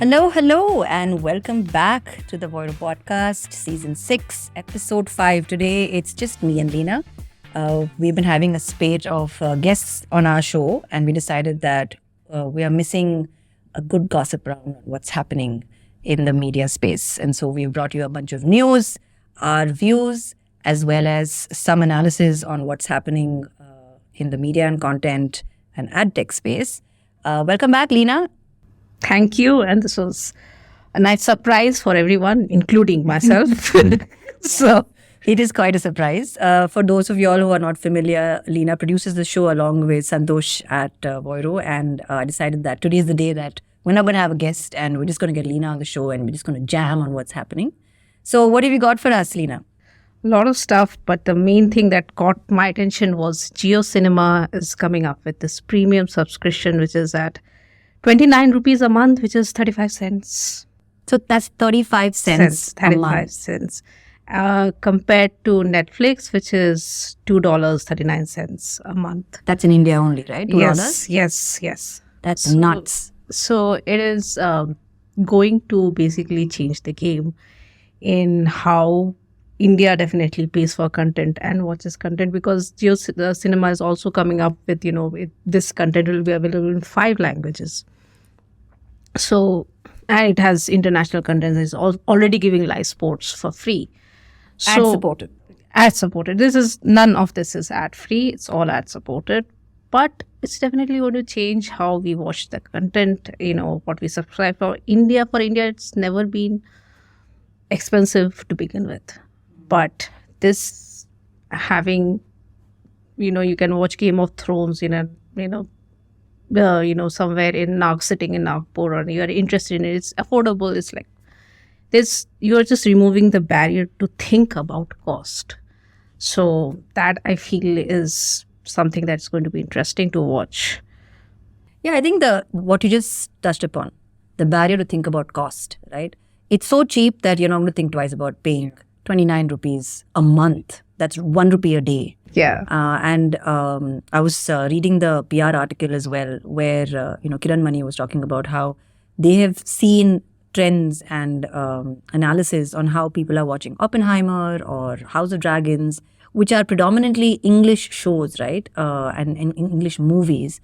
Hello, and welcome back to the Voiro podcast, season 6, episode 5. Today, it's just me and Lena. We've been having a spate of guests on our show, and we decided that we are missing a good gossip around what's happening in the media space. And so we've brought you a bunch of news, our views, as well as some analysis on what's happening in the media and content and ad tech space. Welcome back, Lena. Thank you. And this was a nice surprise for everyone, including myself. So it is quite a surprise. For those of you all who are not familiar, Lena produces the show along with Santosh at Voiro, and I decided that today is the day that we're not going to have a guest and we're just going to get Lena on the show and we're just going to jam on what's happening. So what have you got for us, Lena? A lot of stuff, but the main thing that caught my attention was JioCinema is coming up with this premium subscription, which is at 29 rupees a month, which is 35 cents. So that's 35 cents a month. 35 cents. Compared to Netflix, which is $2.39 a month. That's in India only, right? $2? Yes. That's nuts. So it is going to basically change the game in how India definitely pays for content and watches content, because JioCinema is also coming up with, this content will be available in 5 languages. So, and it has international content. It's already giving live sports for free. So, Ad supported. None of this is ad free. It's all ad supported. But it's definitely going to change how we watch the content, what we subscribe for. For India, it's never been expensive to begin with. But this having, you can watch Game of Thrones in somewhere sitting in Nagpur, or you are interested in it, it's affordable. It's like this, you are just removing the barrier to think about cost. So that I feel is something that's going to be interesting to watch. Yeah, I think what you just touched upon, the barrier to think about cost, right? It's so cheap that you're not going to think twice about paying 29 rupees a month. That's 1 rupee a day. Yeah. And I was reading the PR article as well, where, Kiran Mani was talking about how they have seen trends and analysis on how people are watching Oppenheimer or House of Dragons, which are predominantly English shows, right? And English movies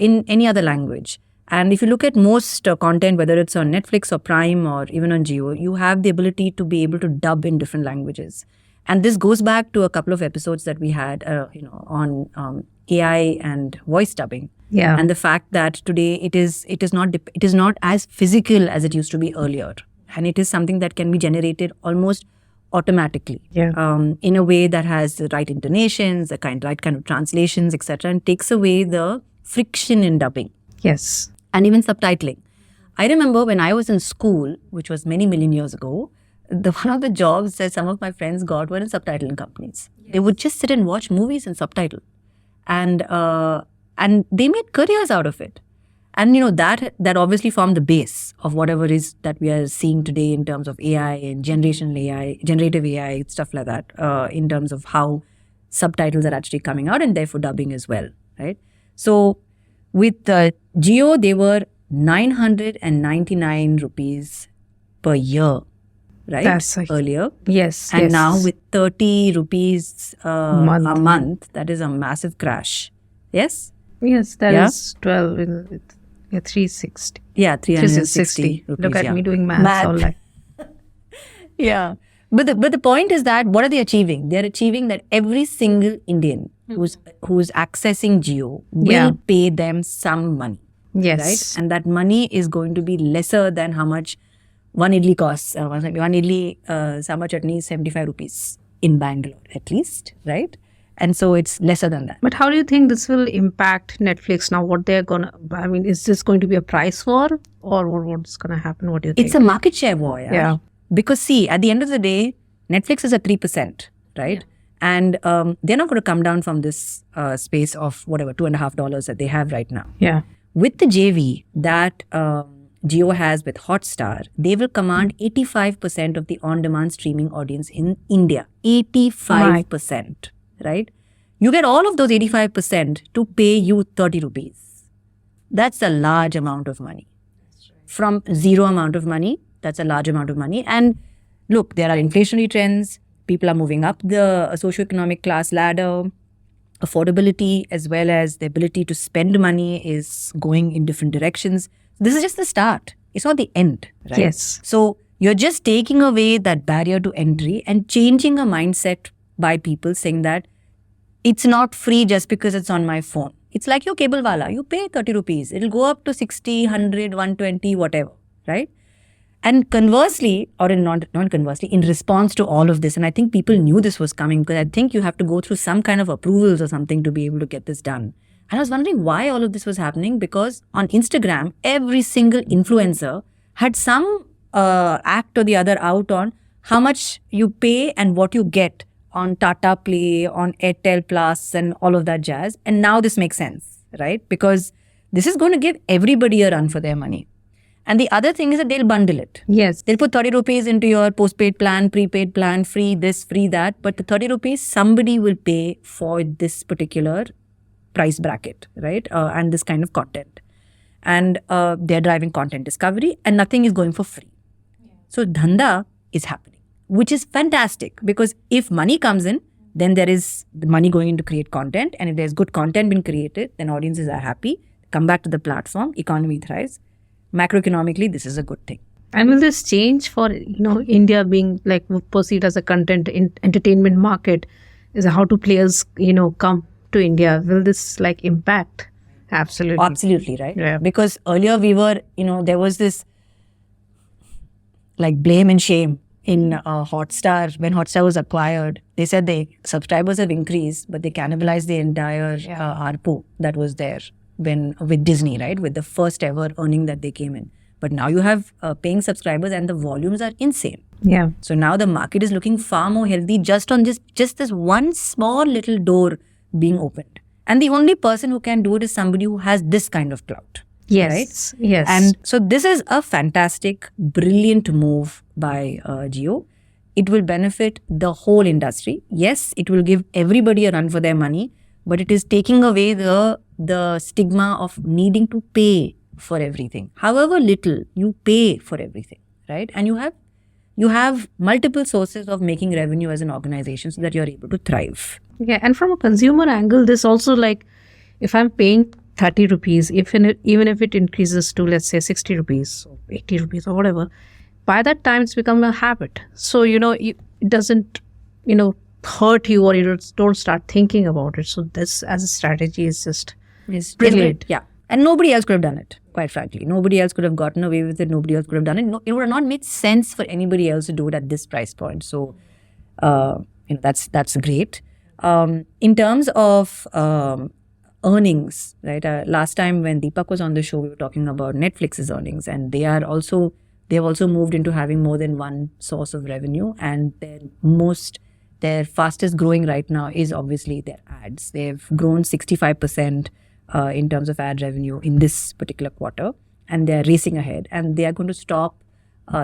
in any other language. And if you look at most content, whether it's on Netflix or Prime or even on Jio, you have the ability to be able to dub in different languages. And this goes back to a couple of episodes that we had, on AI and voice dubbing. Yeah. And the fact that today it is not as physical as it used to be earlier, and it is something that can be generated almost automatically. Yeah. In a way that has the right intonations, the right kind of translations, etc., and takes away the friction in dubbing. Yes. And even subtitling. I remember when I was in school, which was many million years ago, one of the jobs that some of my friends got were in subtitling companies. Yes. They would just sit and watch movies and subtitle. And they made careers out of it. And, that obviously formed the base of whatever is that we are seeing today in terms of AI and generative AI, stuff like that, in terms of how subtitles are actually coming out and therefore dubbing as well, right? So with Jio, they were 999 rupees per year, right? That's earlier. Yes. And yes. now with 30 rupees a month, that is a massive crash. Yes? Yes, that is 12 with 360. Yeah, 360 rupees. Look at me doing math. All like. Yeah. But the point is that what are they achieving? They're achieving that every single Indian who's accessing Jio will pay them some money. Yes. Right? And that money is going to be lesser than how much one idli costs. One idli, sama chutney is 75 rupees in Bangalore at least, right? And so it's lesser than that. But how do you think this will impact Netflix now? Is this going to be a price war, or what's going to happen? What do you think? It's a market share war. Yeah. Because see, at the end of the day, Netflix is at 3%, right? Yeah. And they're not going to come down from this space of whatever, $2.50 that they have right now. Yeah. With the JV that Jio has with Hotstar, they will command 85% of the on-demand streaming audience in India. 85%, right? You get all of those 85% to pay you 30 rupees. That's a large amount of money. from zero amount of money. That's a large amount of money. And look, there are inflationary trends. People are moving up the socioeconomic class ladder. Affordability as well as the ability to spend money is going in different directions. This is just the start. It's not the end, right? Yes. So you're just taking away that barrier to entry and changing a mindset by people saying that it's not free just because it's on my phone. It's like your cable wala. You pay 30 rupees. It'll go up to 60, 100, 120, whatever, right? And conversely, or in not conversely, in response to all of this, and I think people knew this was coming because I think you have to go through some kind of approvals or something to be able to get this done. And I was wondering why all of this was happening, because on Instagram, every single influencer had some act or the other out on how much you pay and what you get on Tata Play, on Airtel Plus and all of that jazz. And now this makes sense, right? Because this is going to give everybody a run for their money. And the other thing is that they'll bundle it. Yes. They'll put 30 rupees into your postpaid plan, prepaid plan, free this, free that. But the 30 rupees, somebody will pay for this particular price bracket, right? And this kind of content. And they're driving content discovery and nothing is going for free. So dhanda is happening, which is fantastic because if money comes in, then there is the money going in to create content. And if there's good content being created, then audiences are happy, come back to the platform, economy thrives. Macroeconomically, this is a good thing. And will this change for, India being like perceived as a content entertainment market? Is how do players, come to India? Will this like impact? Absolutely. Absolutely, right? Yeah. Because earlier we were, there was this like blame and shame in Hotstar. When Hotstar was acquired, they said the subscribers have increased, but they cannibalized the entire ARPU that was there with Disney, right? With the first ever earning that they came in. But now you have paying subscribers and the volumes are insane. Yeah. So now the market is looking far more healthy just on just this one small little door being opened. And the only person who can do it is somebody who has this kind of clout. Yes. Right? Yes. And so this is a fantastic, brilliant move by Jio. It will benefit the whole industry. Yes, it will give everybody a run for their money, but it is taking away the stigma of needing to pay for everything. However little, you pay for everything, right? And you have multiple sources of making revenue as an organization so that you're able to thrive. Yeah, and from a consumer angle, this also like, if I'm paying 30 rupees, even if it increases to, let's say, 60 rupees, or 80 rupees or whatever, by that time it's become a habit. So, it doesn't, hurt you or you don't start thinking about it. So this as a strategy is just brilliant. Yeah. And nobody else could have done it, quite frankly. Nobody else could have gotten away with it. Nobody else could have done it. No, it would have not made sense for anybody else to do it at this price point. So, that's great. In terms of earnings, right? Last time when Deepak was on the show, we were talking about Netflix's earnings, and they have also moved into having more than one source of revenue, and their fastest growing right now is obviously their ads. They've grown 65% in terms of ad revenue in this particular quarter, and they're racing ahead, and they are going to stop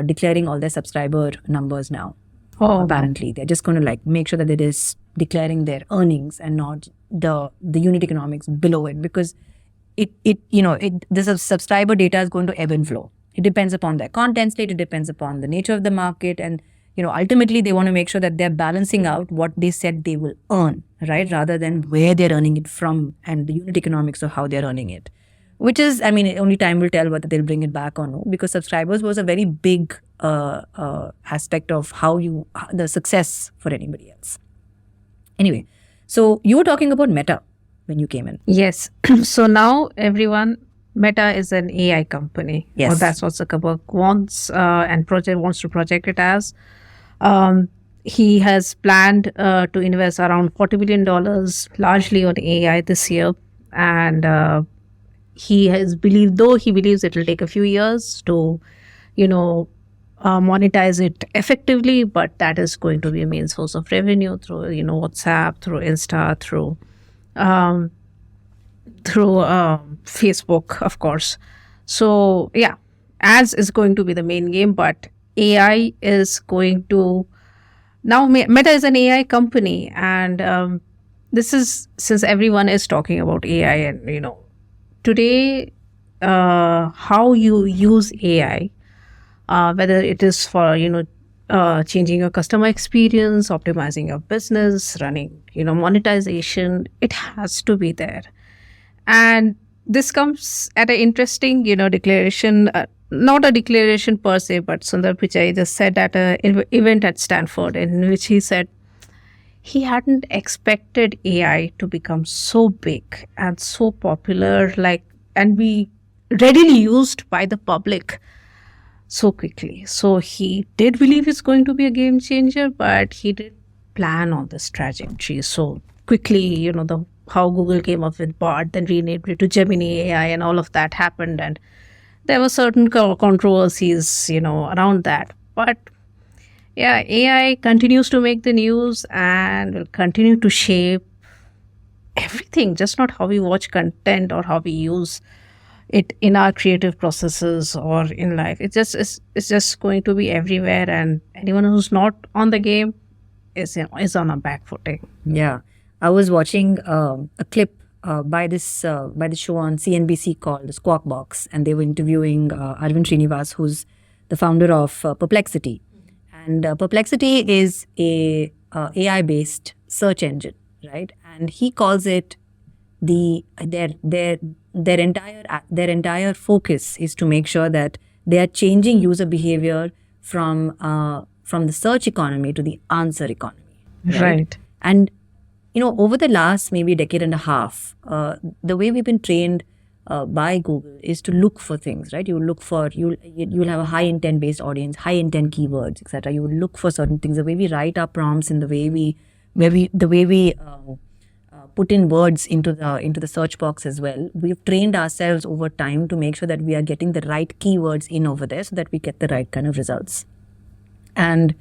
declaring all their subscriber numbers now. Apparently, they're just going to make sure that it is declaring their earnings and not the unit economics below it, because the subscriber data is going to ebb and flow. It depends upon their content slate. It depends upon the nature of the market, and ultimately they want to make sure that they're balancing out what they said they will earn, right, rather than where they're earning it from and the unit economics of how they're earning it. Which is, only time will tell whether they'll bring it back or no, because subscribers was a very big aspect of the success for anybody else. Anyway, so you were talking about Meta when you came in. Yes. So now Meta is an AI company. Yes. Or that's what Zuckerberg wants wants to project it as. He has planned to invest around $40 billion largely on AI this year. And he believes it will take a few years to, monetize it effectively, but that is going to be a main source of revenue through, WhatsApp, through Insta, through Facebook, of course. So, yeah, ads is going to be the main game, but AI is going to... Now, Meta is an AI company, and this is, since everyone is talking about AI, and, today, how you use AI, whether it is for changing your customer experience, optimizing your business, running monetization. It has to be there. And this comes at an interesting declaration, not a declaration per se, but Sundar Pichai just said at an event at Stanford, in which he said he hadn't expected AI to become so big and so popular, and be readily used by the public so quickly. So he did believe it's going to be a game changer, but he did plan on this trajectory so quickly. How Google came up with Bard, then renamed it to Gemini AI, and all of that happened, and there were certain controversies around that. But yeah, AI continues to make the news and will continue to shape everything, just not how we watch content or how we use it in our creative processes or in life. It's just going to be everywhere, and anyone who's not on the game is on a back footing. Yeah, I was watching a clip by this show on CNBC called the Squawk Box, and they were interviewing Arvind Srinivas, who's the founder of Perplexity. And Perplexity is a AI-based search engine, right? And he calls it their entire focus is to make sure that they are changing user behavior from the search economy to the answer economy. Right. And over the last maybe decade and a half, the way we've been trained by Google is to look for things, right? You'll have a high intent based audience, high intent keywords, etc. You will look for certain things. The way we write our prompts and the way we put in words into the search box as well. We've trained ourselves over time to make sure that we are getting the right keywords in over there so that we get the right kind of results. And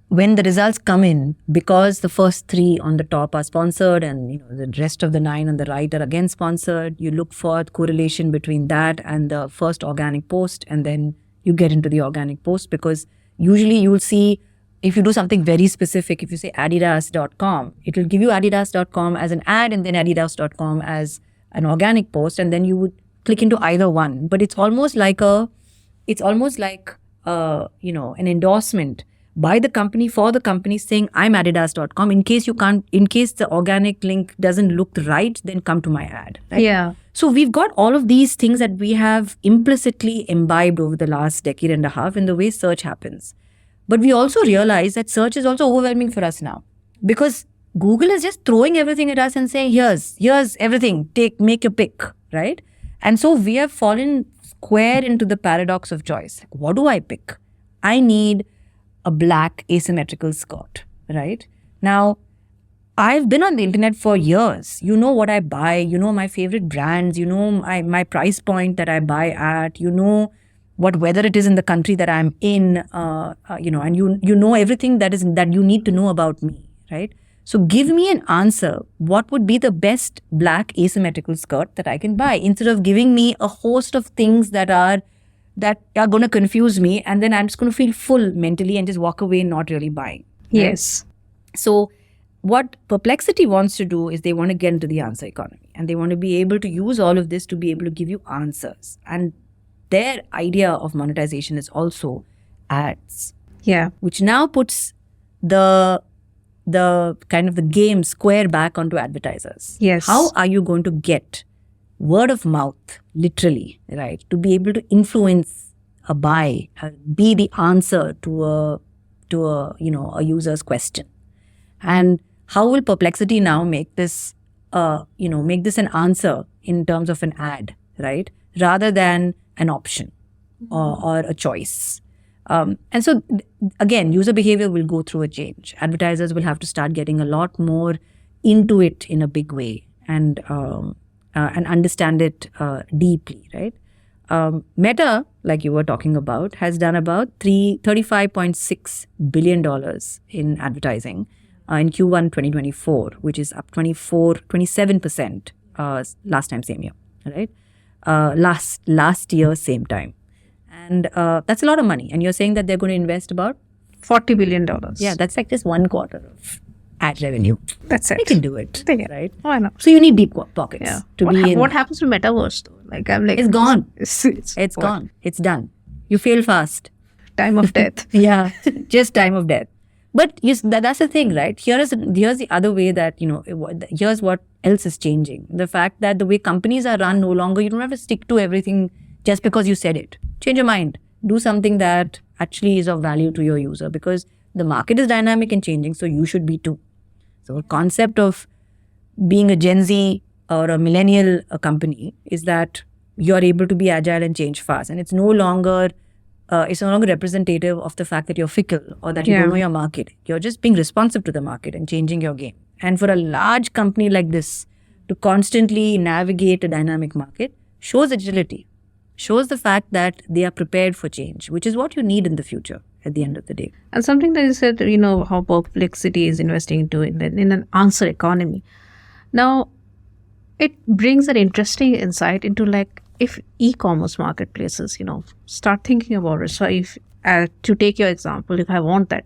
when the results come in, because the first 3 on the top are sponsored and the rest of the 9 on the right are again sponsored, you look for correlation between that and the first organic post, and then you get into the organic post, because usually you will see, if you do something very specific, if you say adidas.com, it will give you adidas.com as an ad and then adidas.com as an organic post, and then you would click into either one. But it's almost like an endorsement by the company for the company saying, I'm adidas.com. In case the organic link doesn't look right, then come to my ad. Right? Yeah. So we've got all of these things that we have implicitly imbibed over the last decade and a half in the way search happens. But we also realize that search is also overwhelming for us now, because Google is just throwing everything at us and saying, here's everything, make your pick, right? And so we have fallen square into the paradox of choice. What do I pick? I need a black asymmetrical skirt, right? Now, I've been on the internet for years. You know what I buy, my favorite brands, my price point that I buy at, what weather it is in the country that I'm in, and you know everything that you need to know about me, right? So give me an answer. What would be the best black asymmetrical skirt that I can buy, instead of giving me a host of things that are going to confuse me, and then I'm just going to feel full mentally and just walk away not really buying. Right? Yes. So what Perplexity wants to do is they want to get into the answer economy, and they want to be able to use all of this to be able to give you answers. And their idea of monetization is also ads. Yeah. Which now puts the kind of the game square back onto advertisers. Yes. How are you going to get word of mouth, literally, right, to be able to influence a buy, be the answer to a user's question? And how will Perplexity now make this an answer in terms of an ad, right, rather than an option or a choice? And so again, user behavior will go through a change. Advertisers will have to start getting a lot more into it in a big way and understand it deeply, right? Meta, like you were talking about, has done about $35.6 billion in advertising in Q1 2024, which is up 27% last time, same year, right? Last year, same time. And that's a lot of money. And you're saying that they're going to invest about $40 billion. Yeah, that's like just one quarter of ad revenue. That's it. They can do it, They can. right? Why not? So you need deep pockets Yeah. to be in. What happens to metaverse though? Like I'm like It's gone. It's It's gone. It's done. You fail fast. time of death. Yeah, just time of death. But that's the thing, right? Here's the other way that, here's what else is changing. The fact that the way companies are run no longer, you don't have to stick to everything just because you said it. Change your mind. Do something that actually is of value to your user, because the market is dynamic and changing, so you should be too. So the concept of being a Gen Z or a millennial company is that you're able to be agile and change fast. And it's no longer representative of the fact that you're fickle or that you don't know your market. You're just being responsive to the market and changing your game. And for a large company like this to constantly navigate a dynamic market shows agility, shows the fact that they are prepared for change, which is what you need in the future at the end of the day. And something that you said, how Perplexity is investing into in an answer economy. Now, it brings an interesting insight into like if e-commerce marketplaces, start thinking about it. So if, to take your example, if I want that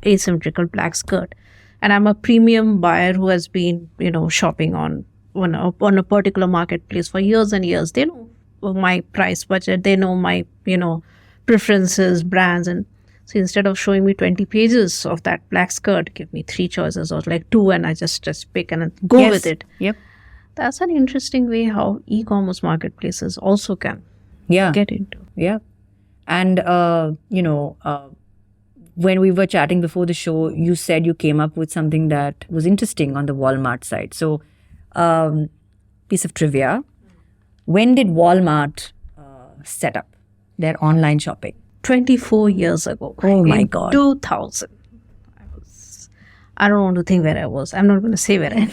asymmetrical black skirt and I'm a premium buyer who has been, shopping on a particular marketplace for years and years, they know my price budget, they know my, preferences, brands. And so instead of showing me 20 pages of that black skirt, give me 3 choices or like 2 and I just pick and go with it. Yep. That's an interesting way how e-commerce marketplaces also can get into. Yeah. And, when we were chatting before the show, you said you came up with something that was interesting on the Walmart side. So, piece of trivia. When did Walmart set up their online shopping? 24 years ago. Oh my God. 2000. I don't want to think where I was. I'm not going to say where I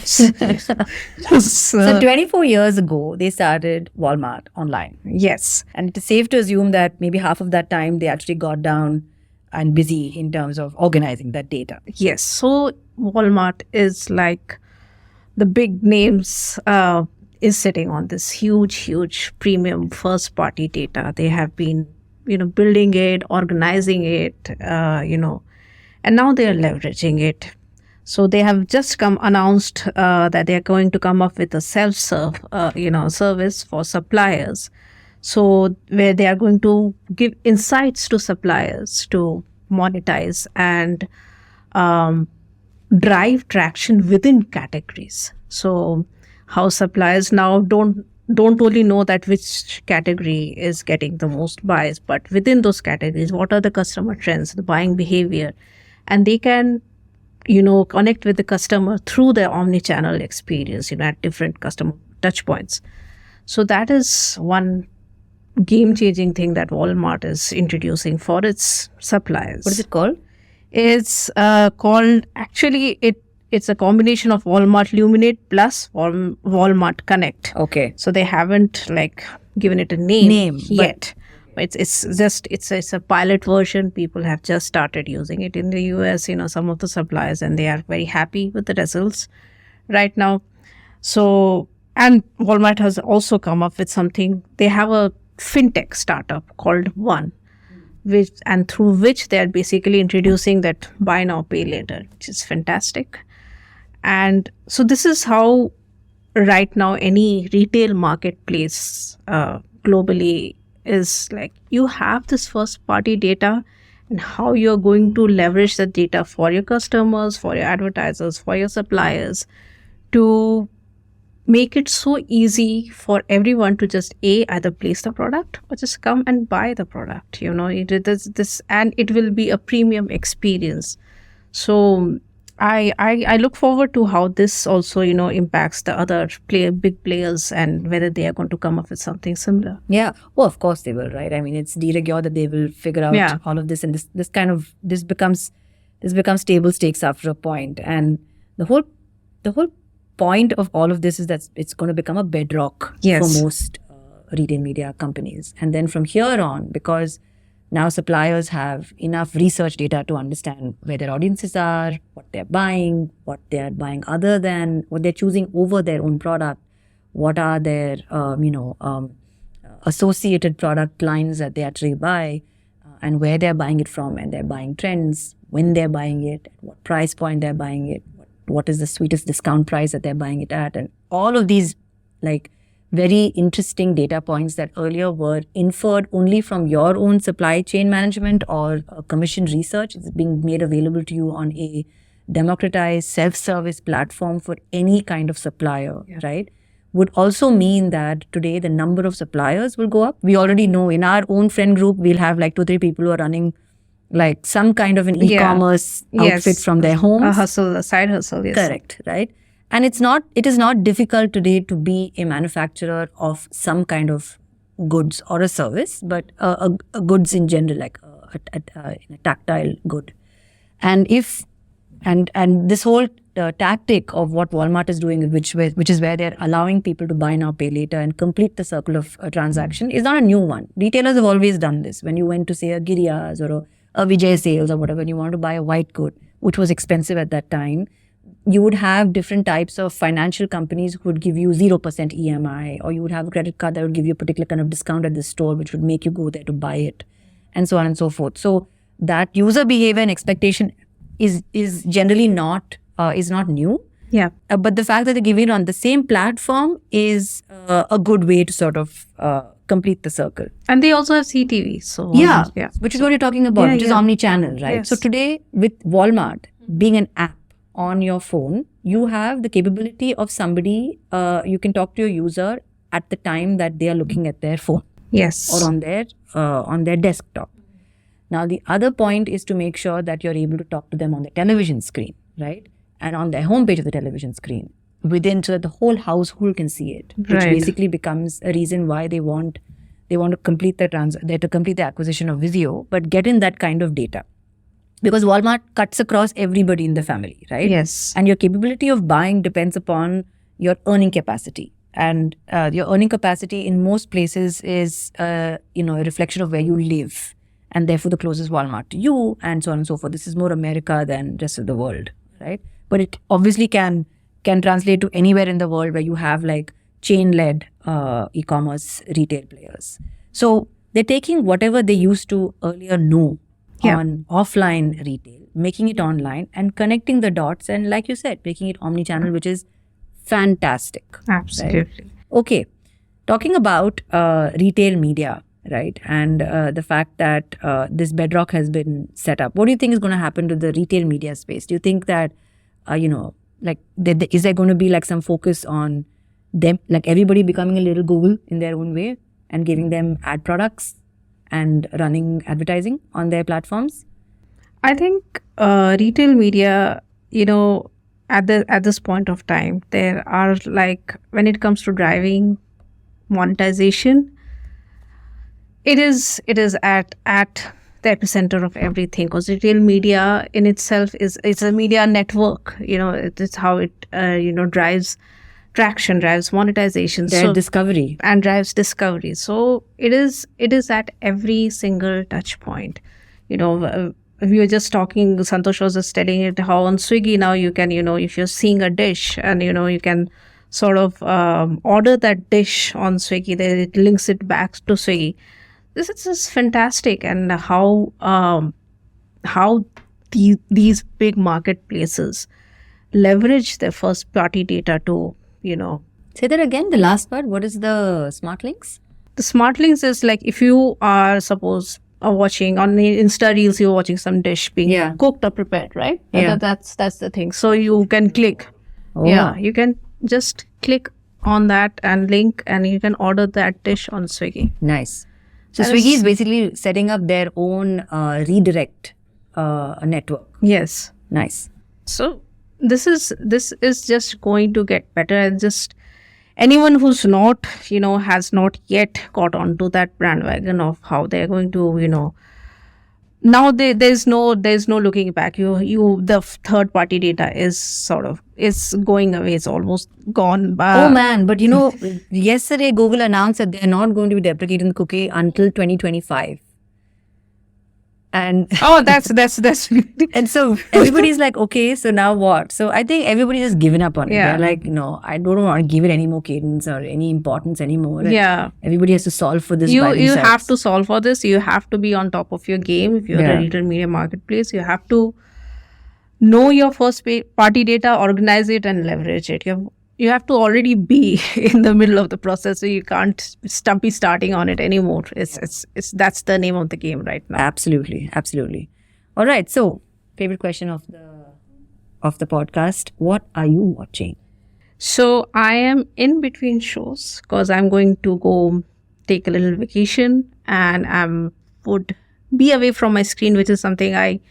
was. So 24 years ago, they started Walmart online. Yes. And it's safe to assume that maybe half of that time they actually got down and busy in terms of organizing that data. Yes. So Walmart is like the big names is sitting on this huge premium first party data. They have been, building it, organizing it, and now they are leveraging it. So they have just announced that they are going to come up with a self-serve, service for suppliers. So where they are going to give insights to suppliers to monetize and drive traction within categories. So how suppliers now don't only know that which category is getting the most buys, but within those categories, what are the customer trends, the buying behavior, and they can connect with the customer through their omni-channel experience, at different customer touch points. So that is one game-changing thing that Walmart is introducing for its suppliers. What is it called? It's called, actually, it's a combination of Walmart Luminate plus Walmart Connect. Okay. So they haven't given it a name yet. It's a pilot version. People have just started using it in the US, some of the suppliers, and they are very happy with the results right now. So, and Walmart has also come up with something. They have a fintech startup called One, through which they are basically introducing that buy now, pay later, which is fantastic. And so this is how right now any retail marketplace globally is like, you have this first party data and how you're going to leverage the data for your customers, for your advertisers, for your suppliers, to make it so easy for everyone to just either place the product or just come and buy the product. And it will be a premium experience. So I look forward to how this also, impacts the other big players and whether they are going to come up with something similar. Yeah. Well, of course they will, right? I mean, it's de rigueur that they will figure out all of this, and this becomes table stakes after a point. And the whole point of all of this is that it's going to become a bedrock for most retail media companies. And then from here on, because now suppliers have enough research data to understand where their audiences are, what they're buying other than what they're choosing over their own product, what are their associated product lines that they actually buy, and where they're buying it from, and their buying trends, when they're buying it, at what price point they're buying it, what is the sweetest discount price that they're buying it at, and all of these like very interesting data points that earlier were inferred only from your own supply chain management or commission research. It's being made available to you on a democratized self-service platform for any kind of supplier, right? Would also mean that today the number of suppliers will go up. We already know in our own friend group, we'll have like 2-3 people who are running like some kind of an e-commerce outfit from their homes. A hustle, a side hustle, yes. Correct, right? And it is not difficult today to be a manufacturer of some kind of goods or a service, but a goods in general, like a tactile good. And this whole tactic of what Walmart is doing, which is where they're allowing people to buy now, pay later and complete the circle of a transaction, is not a new one. Retailers have always done this. When you went to say a Giriya's or a Vijay Sales or whatever, and you want to buy a white good, which was expensive at that time, you would have different types of financial companies who would give you 0% EMI, or you would have a credit card that would give you a particular kind of discount at the store, which would make you go there to buy it, and so on and so forth. So that user behavior and expectation is generally not new. Yeah. But the fact that they give it on the same platform is a good way to sort of complete the circle. And they also have CTV. So which is what you're talking about, which is omni-channel, right? Yes. So today with Walmart being an app on your phone, you have the capability of somebody, you can talk to your user at the time that they are looking at their phone. Yes. Or on their desktop. Now, the other point is to make sure that you're able to talk to them on the television screen, right? And on their homepage of the television screen so that the whole household can see it, which basically becomes a reason why they want to complete the acquisition of Vizio, but get in that kind of data. Because Walmart cuts across everybody in the family, right? Yes. And your capability of buying depends upon your earning capacity. And your earning capacity in most places is, a reflection of where you live. And therefore the closest Walmart to you, and so on and so forth. This is more America than rest of the world, right? But it obviously can translate to anywhere in the world where you have like chain-led e-commerce retail players. So they're taking whatever they used to earlier know on offline retail, making it online and connecting the dots, and like you said, making it omni-channel, which is fantastic. Absolutely. Right? Okay. Talking about retail media, right? And the fact that this bedrock has been set up. What do you think is going to happen to the retail media space? Do you think that, is there going to be like some focus on them, like everybody becoming a little Google in their own way and giving them ad products and running advertising on their platforms? I think retail media, at this point of time, there are like, when it comes to driving monetization, it is at the epicenter of everything, because retail media in itself it's a media network. It's how it drives traction, drives monetization, drives discovery. So it is at every single touch point. We were just talking, Santosh was just telling it how on Swiggy now you can, if you're seeing a dish and, you can sort of order that dish on Swiggy, then it links it back to Swiggy. This is just fantastic, and how these big marketplaces leverage their first party data to, Say that again, the last part. What is the SmartLinks? The SmartLinks is like, if you are watching on the Insta Reels, you're watching some dish being cooked or prepared, right? Yeah. That's the thing. So you can click. Oh. Yeah, you can just click on that and link, and you can order that dish on Swiggy. Nice. So Swiggy is basically setting up their own redirect network. Yes. Nice. So this is just going to get better, and just anyone who's not, has not yet got onto that bandwagon of how they're going to, now there's no looking back. The third party data is going away. It's almost gone. Oh man, but yesterday Google announced that they're not going to be deprecating the cookie until 2025. And that's and so everybody's like, okay, so now what? So I think everybody's just given up on it. They're like, I don't want to give it any more cadence or any importance anymore. Yeah, everybody has to solve for this. You have to solve for this. You have to be on top of your game. If you're a retail media marketplace, you have to know your first party data, organize it, and leverage it. You have to already be in the middle of the process, so you can't be starting on it anymore. It's that's the name of the game right now. Absolutely. All right. So, favorite question of the podcast: what are you watching? So I am in between shows because I'm going to go take a little vacation, and I would be away from my screen, which is something I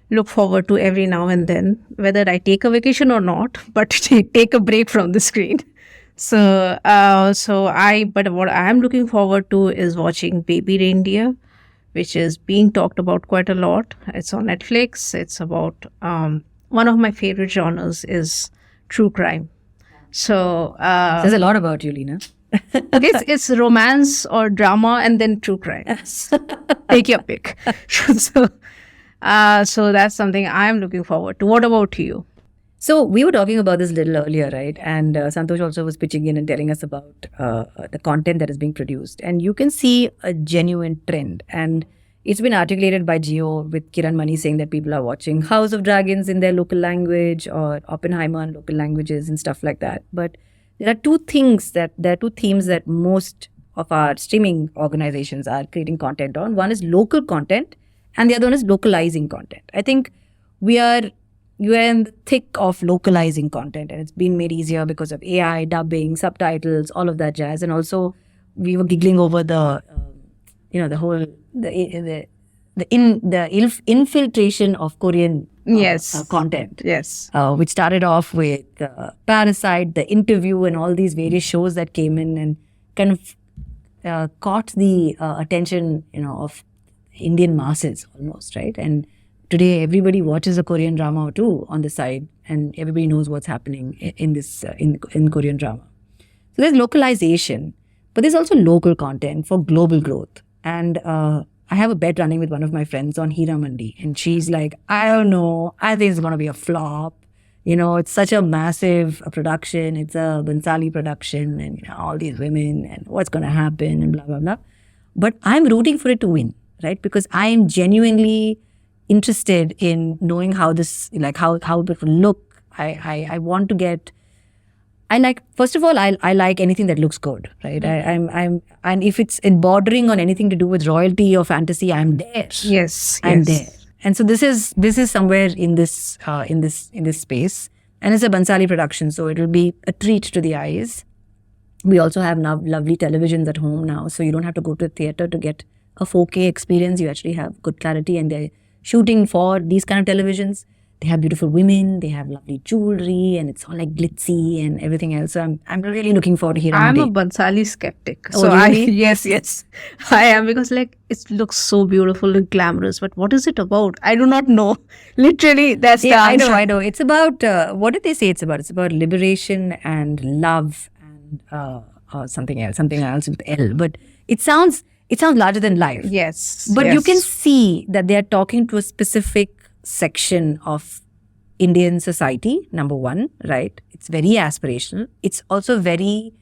look forward to every now and then, whether I take a vacation or not, but take a break from the screen. So, but what I'm looking forward to is watching Baby Reindeer, which is being talked about quite a lot. It's on Netflix. It's about one of my favorite genres is true crime. So there's a lot about you, Leena. it's romance or drama and then true crime. Take your pick. So that's something I'm looking forward to. What about you? So we were talking about this a little earlier, right? And Santosh also was pitching in and telling us about the content that is being produced. And you can see a genuine trend. And it's been articulated by Jio with Kiran Mani saying that people are watching House of Dragons in their local language or Oppenheimer in local languages and stuff like that. But there are two themes that most of our streaming organizations are creating content on. One is local content and the other one is localizing content. I think you are in the thick of localizing content, and it's been made easier because of AI, dubbing, subtitles, all of that jazz. And also we were giggling over the infiltration of Korean content. Yes. Which started off with Parasite, The Interview, and all these various shows that came in and kind of caught the attention, of Indian masses almost, right? And today everybody watches a Korean drama or two on the side, and everybody knows what's happening in this in Korean drama. So there's localization, but there's also local content for global growth. And I have a bet running with one of my friends on Hira Mandi, and she's like, I don't know, I think it's going to be a flop. It's such a massive production. It's a Bansali production, and all these women, and what's going to happen, and blah, blah, blah. But I'm rooting for it to win, right? Because I am genuinely interested in knowing how this, how it will look. I want to get. First of all, I like anything that looks good, right? And if it's bordering on anything to do with royalty or fantasy, I'm there. Yes, I'm there. And so this is somewhere in this space, and it's a Bansali production, so it'll be a treat to the eyes. We also have now lovely televisions at home now, so you don't have to go to a theater to get a 4K experience. You actually have good clarity, and they're shooting for these kind of televisions. They have beautiful women, they have lovely jewelry, and it's all like glitzy and everything else. So I'm really looking forward to hearing. I'm a Bansali skeptic. Oh, so really? Yes, I am, because it looks so beautiful and glamorous. But what is it about? I do not know. Literally, that's the answer. I know. It's about what did they say? It's about liberation and love and something else with L. But it sounds larger than life. Yes. But you can see that they are talking to a specific section of Indian society, number one, right? It's very aspirational. It's also very,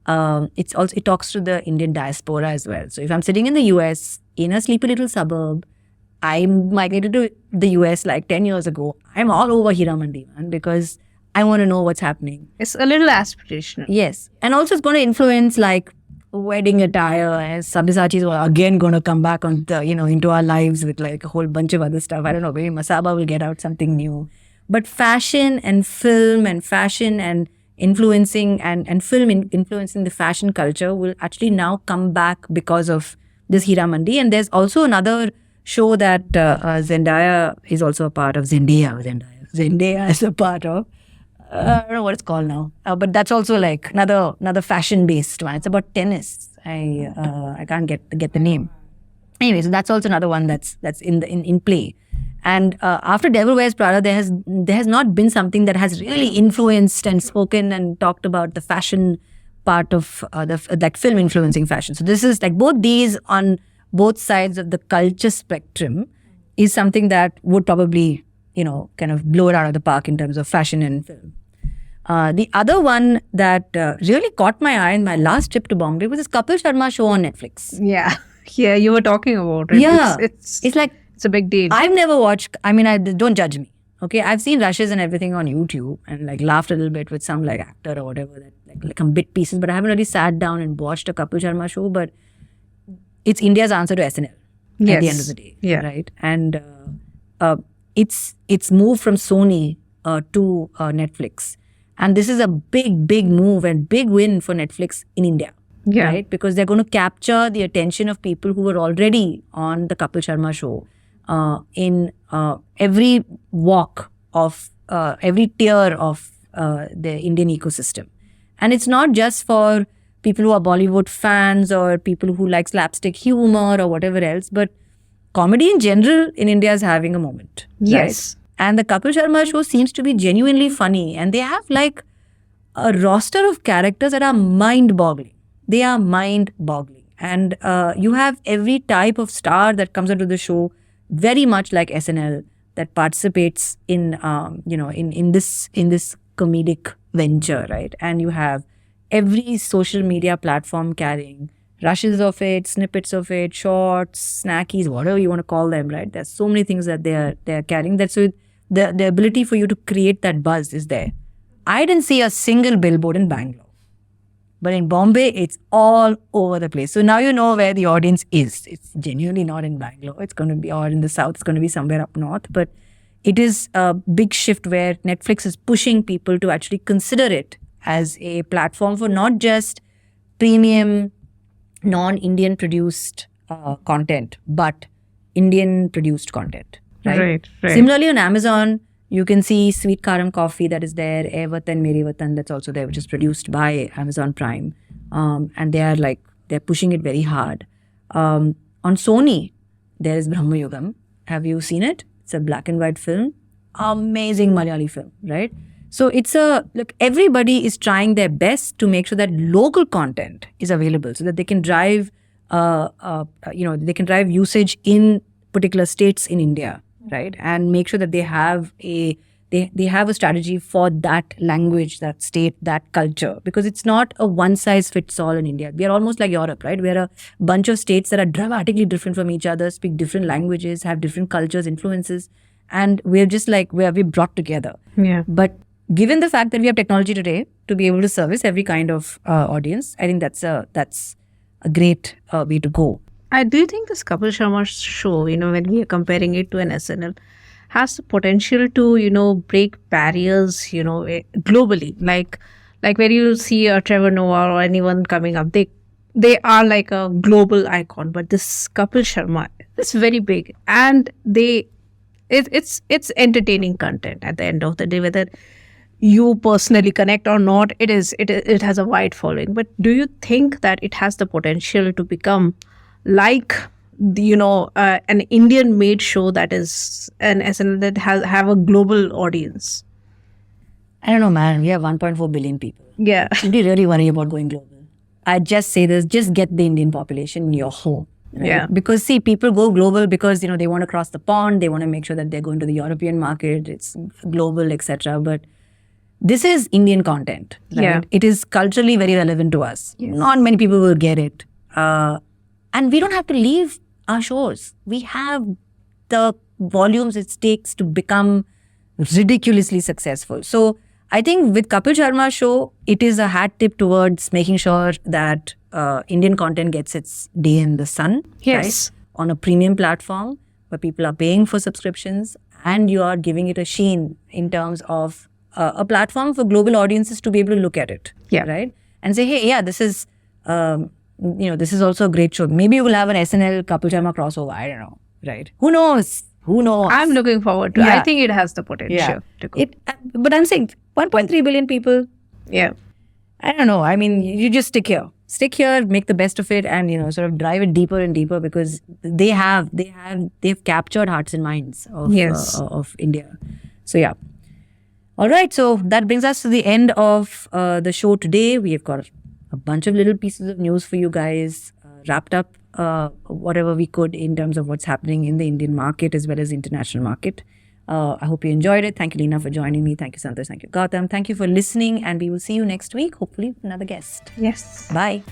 it talks to the Indian diaspora as well. So if I'm sitting in the US, in a sleepy little suburb, I migrated to the US like 10 years ago. I'm all over Hira Mandi, man, because I want to know what's happening. It's a little aspirational. Yes. And also it's going to influence wedding attire, and Sabyasachi is again going to come back on the, into our lives with a whole bunch of other stuff. I don't know, maybe Masaba will get out something new. But fashion and film and fashion and influencing and film influencing the fashion culture will actually now come back because of this Hira Mandi. And there's also another show that Zendaya is also a part of. Zendaya is a part of. I don't know what it's called now, but that's also another fashion-based one. It's about tennis. I can't get the name. Anyway, so that's also another one that's in play. And after Devil Wears Prada, there has not been something that has really influenced and spoken and talked about the fashion part of film influencing fashion. So this is both these on both sides of the culture spectrum is something that would probably kind of blow it out of the park in terms of fashion and film. The other one that really caught my eye in my last trip to Bombay was this Kapil Sharma show on Netflix. Yeah, you were talking about it. Yeah, it's a big deal. I've never watched. Don't judge me. Okay, I've seen rushes and everything on YouTube and like laughed a little bit with some like actor or whatever that like some bit pieces, but I haven't really sat down and watched a Kapil Sharma show. But it's India's answer to SNL at the end of the day, right? And it's moved from Sony to Netflix, and this is a big move and big win for Netflix in India, right? Because they're going to capture the attention of people who were already on the Kapil Sharma show in every walk of every tier of the Indian ecosystem. And it's not just for people who are Bollywood fans or people who like slapstick humor or whatever else, but comedy in general in India is having a moment. Yes. Right? And the Kapil Sharma show seems to be genuinely funny, and they have like a roster of characters that are mind-boggling. They are mind-boggling. And you have every type of star that comes into the show, very much like SNL, that participates in in this comedic venture, right? And you have every social media platform carrying rushes of it, snippets of it, shorts, snackies, whatever you want to call them, right? There's so many things that they're carrying. That's so the ability for you to create that buzz is there. I didn't see a single billboard in Bangalore. But in Bombay, it's all over the place. So now you know where the audience is. It's genuinely not in Bangalore. It's going to be, or in the south, it's going to be somewhere up north. But it is a big shift where Netflix is pushing people to actually consider it as a platform for not just premium, non-Indian produced content, but Indian produced content. Right? Similarly, on Amazon, you can see Sweet Karam Coffee that is there, Air Watan, Meri Watan, that's also there, which is produced by Amazon Prime. And they're pushing it very hard. On Sony, there is Brahma Yugam. Have you seen it? It's a black and white film. Amazing Malayali film, right? So everybody is trying their best to make sure that local content is available so that they can drive, usage in particular states in India. Right, and make sure that they have a strategy for that language, that state, that culture, because it's not a one size fits all in India. We are almost like Europe, right? We are a bunch of states that are dramatically different from each other, speak different languages, have different cultures, influences, and we're just like we're brought together. Yeah. But given the fact that we have technology today to be able to service every kind of audience, I think that's a great way to go. I do think this Kapil Sharma show, when we are comparing it to an SNL, has the potential to, break barriers, globally. Like where you see a Trevor Noah or anyone coming up, they are like a global icon. But this Kapil Sharma is very big, and it's entertaining content at the end of the day, whether you personally connect or not. It has a wide following. But do you think that it has the potential to become like an Indian-made show that is an SNL that have a global audience? I don't know, man. We have 1.4 billion people. Yeah. Should we really worry about going global? I just say this: just get the Indian population in your home. Right? Yeah. Because see, people go global because they want to cross the pond. They want to make sure that they're going to the European market. It's global, etc. But this is Indian content. Right? Yeah. It is culturally very relevant to us. Yes. Not many people will get it. And we don't have to leave our shores. We have the volumes it takes to become ridiculously successful. So I think with Kapil Sharma's show, it is a hat tip towards making sure that Indian content gets its day in the sun. Yes. Right? On a premium platform where people are paying for subscriptions, and you are giving it a sheen in terms of a platform for global audiences to be able to look at it. Yeah. Right? And say, hey, yeah, this is... this is also a great show. Maybe you will have an SNL Kapil Sharma crossover. I don't know. Right? Who knows? I'm looking forward to it. I think it has the potential to go. But I'm saying 1.3 billion people. Yeah. I don't know. I mean, you just stick here. Stick here, make the best of it, and sort of drive it deeper and deeper, because they've captured hearts and minds of India. So yeah. All right. So that brings us to the end of the show today. We have got a bunch of little pieces of news for you guys, wrapped up whatever we could in terms of what's happening in the Indian market as well as the international market. I hope you enjoyed it. Thank you, Leena, for joining me. Thank you, Santosh. Thank you, Gautam. Thank you for listening, and we will see you next week, hopefully with another guest. Yes. Bye.